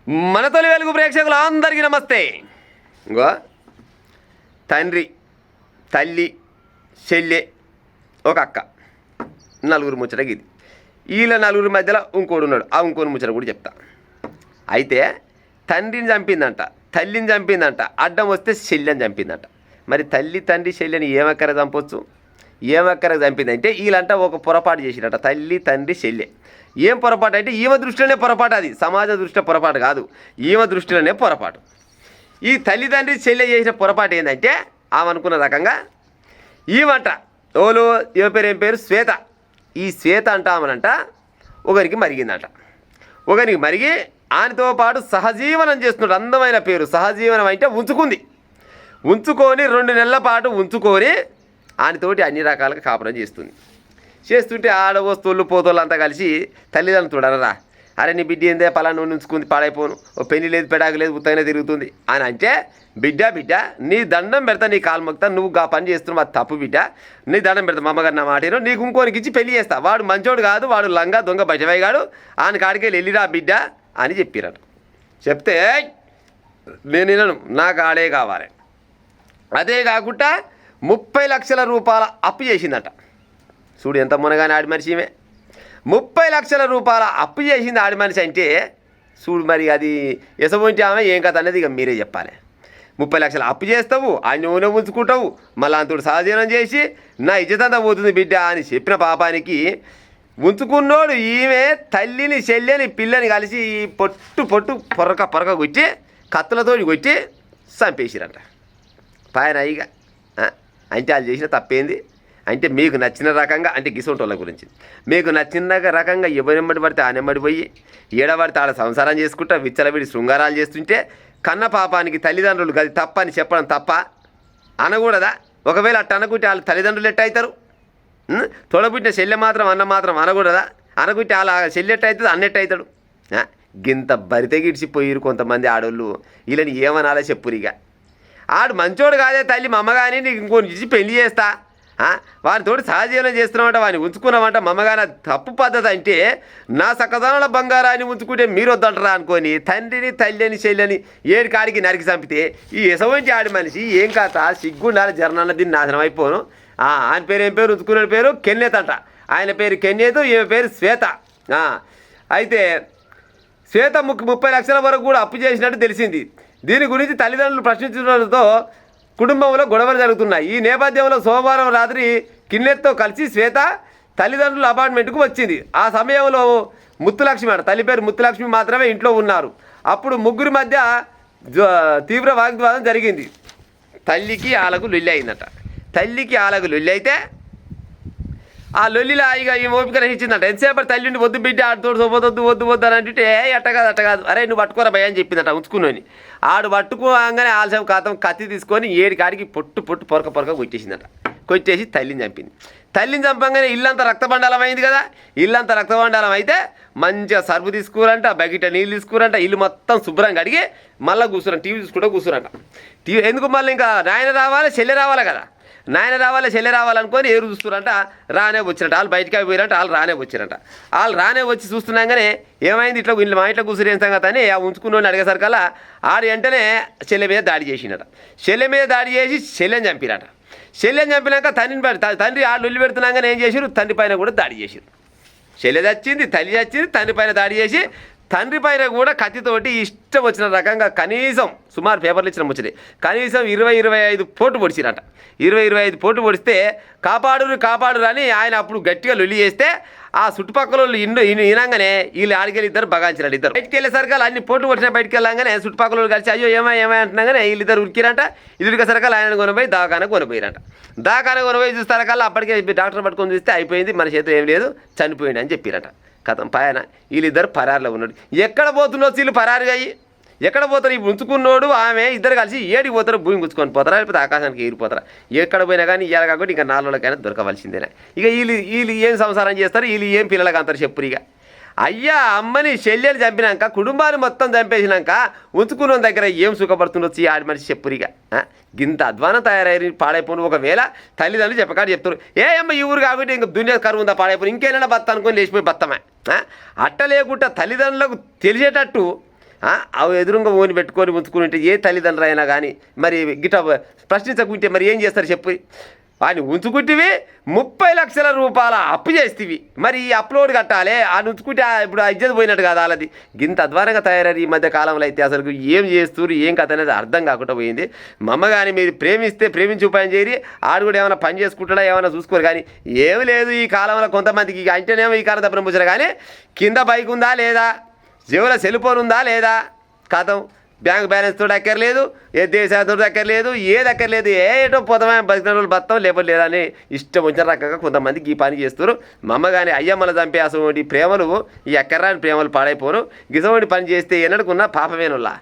మన తొలి వెలుగు ప్రేక్షకులు అందరికీ నమస్తే. ఇంకో తండ్రి, తల్లి, చెల్లె, ఒక అక్క, నలుగురు ముచ్చట ఇది. వీళ్ళ నలుగురి మధ్యలో ఇంకోడు ఉన్నాడు. ఆ ఇంకోని ముచ్చట కూడా చెప్తా. అయితే తండ్రిని చంపిందంట, తల్లిని చంపిందంట, అడ్డం వస్తే చెల్లెని చంపిందంట. మరి తల్లి, తండ్రి, చెల్లెని ఏమక్కర చంపొచ్చు? ఏమక్కర చంపిందంటే వీళ్ళంట ఒక పొరపాటు చేసినట్ట. తల్లి, తండ్రి, చెల్లె ఏం పొరపాటు అంటే ఈమె దృష్టిలోనే పొరపాటు. అది సమాజ దృష్టిలో పొరపాటు కాదు, ఈమె దృష్టిలోనే పొరపాటు. ఈ తల్లిదండ్రి చెల్లె చేసిన పొరపాటు ఏంటంటే ఆమె అనుకున్న రకంగా ఈమంట ఓలో ఏం పేరు శ్వేత. ఈ శ్వేత అంట ఆమెనంట ఒకరికి మరిగిందంట. ఒకరికి మరిగి ఆయనతో పాటు సహజీవనం చేస్తున్నాడు. అందమైన పేరు సహజీవనం అంటే ఉంచుకొని 2 నెలల పాటు ఉంచుకొని ఆయనతోటి అన్ని రకాలుగా కాపురం చేస్తుంటే ఆడ వస్తువులు పోతోళ్ళు అంతా కలిసి తల్లిదండ్రులు చూడరా, అరే నీ బిడ్డ ఏందే పలానా ఉంచుకుంది పాడైపోను, ఓ పెళ్లి లేదు పెడాకు లేదు ఉత్తగానే తిరుగుతుంది అని అంటే, బిడ్డ నీ దండం పెడతా, నీ కాలు మొక్తా, నువ్వు ఆ పని చేస్తున్నావు అది తప్పు బిడ్డ, నీ దండం పెడతా, మా అమ్మగారు నా మాటేను, నీకు ఇంకోనికి ఇచ్చి పెళ్లి చేస్తా, వాడు మంచోడు కాదు, వాడు లంగా దొంగ బయటవైగాడు, ఆయన కాడికి వెళ్ళిరా బిడ్డ అని చెప్పిరట. చెప్తే నేను వినను, నాకు ఆడే కావాలి. అదే కాకుండా 30 లక్షల రూపాయల అప్పు చేసిందట. చూడు ఎంత మునగానే ఆడి మనిషి. 30 లక్షల రూపాయల అప్పు చేసింది ఆడి మనిషి అంటే చూడు మరి అది ఎసబొంటి ఆమె ఏం కథ అనేది ఇక మీరే చెప్పాలి. 30 లక్షలు అప్పు చేస్తావు, ఆ నూనె ఉంచుకుంటావు, మళ్ళీ అంతుడు సహజీవనం చేసి నా ఇజ్జతంతా పోతుంది బిడ్డ అని చెప్పిన పాపానికి ఉంచుకున్నోడు ఈమె తల్లిని చెల్లెని పిల్లని కలిసి పొట్టు పొరక కొట్టి కత్తులతో కొట్టి చంపేసిరంట. పైన ఇక అంటే వాళ్ళు చేసిన తప్పేంది అంటే మీకు నచ్చిన రకంగా అంటే గిసొంటోళ్ళ గురించి మీకు నచ్చిన రకంగా ఎవరెమ్మడి పడితే ఆనెమ్మడి పోయి ఏడబడితే ఆడ సంసారం చేసుకుంటా విచ్చలవిడి శృంగారాలు చేస్తుంటే కన్న పాపానికి తల్లిదండ్రులు అది తప్ప అని చెప్పడం తప్ప అనకూడదా? ఒకవేళ అట్ట అనుకుంటే వాళ్ళ తల్లిదండ్రులు ఎట్ట అవుతారు? తొడబుట్టిన చెల్లె మాత్రం అన్న మాత్రం అనకూడదా? అనుకుంటే వాళ్ళ చెల్లె ఎట్ట అవుతుంది, అన్నెట్టు అవుతాడు? గింత బరితే గిడిచిపోయిరు కొంతమంది ఆడోళ్ళు. వీళ్ళని ఏమనాలో చెప్పురిగా. ఆడు మంచోడు కాదే తల్లి మా అమ్మగాని నీకు ఇంకొని ఇచ్చి పెళ్లి చేస్తా, వారితోటి సహజీవనం చేస్తున్నామంట, వాడిని ఉంచుకున్నామంట, మమ్మగాని తప్పు పద్ధతి అంటే నా సకదానాల బంగారాన్ని ఉంచుకుంటే మీరు వద్దంటారా అనుకొని తండ్రిని తల్లిని చెల్లెని ఏడు కాడికి నరికి చంపితే ఈ ఎసవంటి ఆడి మనిషి ఏం కాత సిగ్గుండాలి జరనాల దీన్ని నాశనం అయిపోను. ఆయన పేరు ఏం పేరు? ఉంచుకునే పేరు కెన్నేత్ అంట. ఆయన పేరు కెన్నేతు, ఈమె పేరు శ్వేత. అయితే శ్వేత 30 లక్షల వరకు కూడా అప్పు చేసినట్టు తెలిసింది. దీని గురించి తల్లిదండ్రులు ప్రశ్నించడంతో కుటుంబంలో గొడవలు జరుగుతున్నాయి. ఈ నేపథ్యంలో సోమవారం రాత్రి కిన్నెత్తో కలిసి శ్వేత తల్లిదండ్రుల అపార్ట్మెంట్కు వచ్చింది. ఆ సమయంలో ముత్తులక్ష్మి అంట, తల్లి పేరు ముత్తులక్ష్మి మాత్రమే ఇంట్లో ఉన్నారు. అప్పుడు ముగ్గురి మధ్య తీవ్ర వాగ్వాదం జరిగింది. తల్లికి ఆలకు లొల్లి అయిందట. తల్లికి ఆలకు లొల్లి అయితే ఆ లొల్లిలో ఇక ఈ ఓపిక రహించిందంట. ఎంతసేపటి తల్లి ఉండి వద్దు బిడ్డ ఆడుతోడు వద్దు అని అంటే అట్ట కాదు అరే నువ్వు పట్టుకోరా భయ అని చెప్పిందట ఉంచుకున్నాని. ఆడు పట్టుకోగానే ఆలస్యం కాతం కత్తి తీసుకొని ఏడు కాడికి పొట్టు పొరక కొట్టేసిందట. కొట్టేసి తల్లిని చంపింది. తల్లిని చంపంగానే ఇల్లంతా రక్తబండాలం అయింది కదా. ఇల్లంతా రక్తబండాలం అయితే మంచిగా సర్పు తీసుకురంట, బకెట్ నీళ్ళు తీసుకురంట, ఇల్లు మొత్తం శుభ్రంగా అడిగి మళ్ళీ కూర్చురంట, టీవీ చూసుకుంటూ కూర్చురంట. టీవీ ఎందుకు మళ్ళీ ఇంకా నాయన రావాలి చెల్లె రావాలి కదా, నాయన రావాలి చెల్లె రావాలనుకొని ఎదురు చూస్తురంట. రానే వచ్చినట్ట వాళ్ళు బయటకి పోయినట్ట, వాళ్ళు రానే వచ్చినట్ట. వాళ్ళు రానే వచ్చి చూస్తున్నాగానే ఏమైంది ఇట్లా మా ఇంట్లో కూర్చుని ఏం సంగతి అని ఆ ఉంచుకున్న అడిగేసరికల్లా ఆడు వెంటనే చెల్లె మీద దాడి చేసినట. చెల్లె మీద దాడి చేసి చెల్లెని చంపినట. చెల్లెని చంపినాక తండ్రి ఆడు లొల్లి పెడుతున్నాగానే ఏం చేసిరు, తండ్రి పైన కూడా దాడి చేసిరు. చెల్లె చచ్చింది, తల్లి చచ్చింది, తండ్రి పైన దాడి చేసి తండ్రి పైన కూడా కత్తితోటి ఇష్టం వచ్చిన రకంగా కనీసం సుమారు పేపర్లు ఇచ్చిన ముచ్చటి కనీసం 20-25 పోటు పొడిచిరట. 20-25 పోటు పొడిస్తే కాపాడు అని ఆయన అప్పుడు గట్టిగా లొల్లి చేస్తే ఆ చుట్టుపక్కల వాళ్ళు వినంగానే వీళ్ళు ఆడికెళ్ళి ఇద్దరు బగాంచిరాడు. ఇద్దరు బయటికి వెళ్ళేసరికల్ అన్ని పోటు పొడిచిన బయటికి వెళ్ళంగానే చుట్టుపక్కల వాళ్ళు కలిసి అయ్యో ఏమై అంటున్నాగానే వీళ్ళిద్దరు ఉరికిరంట. ఇదిరిక సరకాలు ఆయన కొనిపోయి దాకాన కొనిపోయిరంట. దాకాన కొనిపోయి చూస్తారకల్లా అప్పటికే డాక్టర్ పట్టుకొని చూస్తే అయిపోయింది, మన చేతిలో ఏం లేదు, చనిపోయింది అని చెప్పిరట. కథం పైన వీళ్ళిద్దరు పరారులో ఉన్నాడు. ఎక్కడ పోతున్నో వీళ్ళు పరారుగా అయ్యి ఎక్కడ పోతారు? ఈ ఉంచుకున్నోడు ఆమె ఇద్దరు కలిసి ఏడికి పోతారు, భూమి గుచ్చుకొని పోతారా లేకపోతే ఆకాశానికి ఎగిరిపోతారా? ఎక్కడ పోయినా కానీ ఇవాళ కాకుండా ఇంకా 4 రోజులకైనా దొరకవలసిందేనా? ఇక వీళ్ళు ఏం సంసారం చేస్తారు, వీళ్ళు ఏం పిల్లలకి అంటారు చెప్పురు. ఇక అయ్యా అమ్మని చెల్లెలు చంపినాక కుటుంబాన్ని మొత్తం చంపేసినాక ఉంచుకున్న దగ్గర ఏం సుఖపడుతుండొచ్చు ఆడి మనిషి చెప్పురిగా. గింత అధ్వానం తయారయ్యి పాడైపోను. ఒకవేళ తల్లిదండ్రులు చెప్పకాడు చెప్తారు అమ్మ ఈ ఊరు కాబట్టి ఇంక దునియా కరువు ఉందా పాడైపోయి ఇంకేమైనా బత్త అనుకొని లేచిపోయి బత్తమే. అట్ట లేకుండా తల్లిదండ్రులకు తెలిసేటట్టు అవి ఎదురుగా ఓని పెట్టుకొని ఉంచుకుని ఉంటే ఏ తల్లిదండ్రులు అయినా కానీ మరి గిట ప్రశ్నించకుంటే మరి ఏం చేస్తారు చెప్పు. వాడిని ఉంచుకుంటేవి 30 లక్షల రూపాయల అప్పు చేస్తేవి మరి ఈ అప్లోడ్ కట్టాలి ఆ ఉంచుకుంటే ఇప్పుడు ఇజ్జత్ పోయినట్టు కాదు వాళ్ళది. గింత అధ్వానంగా తయారయ్యారు ఈ మధ్య కాలంలో. అయితే అసలు ఏం చేస్తారు ఏం కథ అనేది అర్థం కాకుండా పోయింది. మా అమ్మ కానీ మీరు ప్రేమిస్తే ప్రేమించి ఉపాయం చేయరి, ఆడు కూడా ఏమైనా పని చేసుకుంటాడా ఏమైనా చూసుకోరు. కానీ ఏమి లేదు ఈ కాలంలో కొంతమందికి అంటేనేమో ఈ కాలం తప్పని పుచ్చారు. కానీ కింద బైక్ ఉందా లేదా, జేబులో సెల్ ఫోన్ ఉందా లేదా, కథం బ్యాంక్ బ్యాలెన్స్ తోటి అక్కర్లేదు, ఏ దేశాలతో అక్కర్లేదు, ఏది అక్కర్లేదు, ఏటో పోతామా బతికిన రోజులు బతాం లేకపోతే లేదని ఇష్టం వచ్చిన రకంగా కొంతమందికి ఈ పని చేస్తారు. మా అమ్మ కానీ అయ్యమ్మల చంపే అసలు ప్రేమలు ఈ ఎక్కర్రాని ప్రేమలు పాడైపోను. గిసవంటి పని చేస్తే ఎన్నడుకున్నా పాపమేనుల్లా.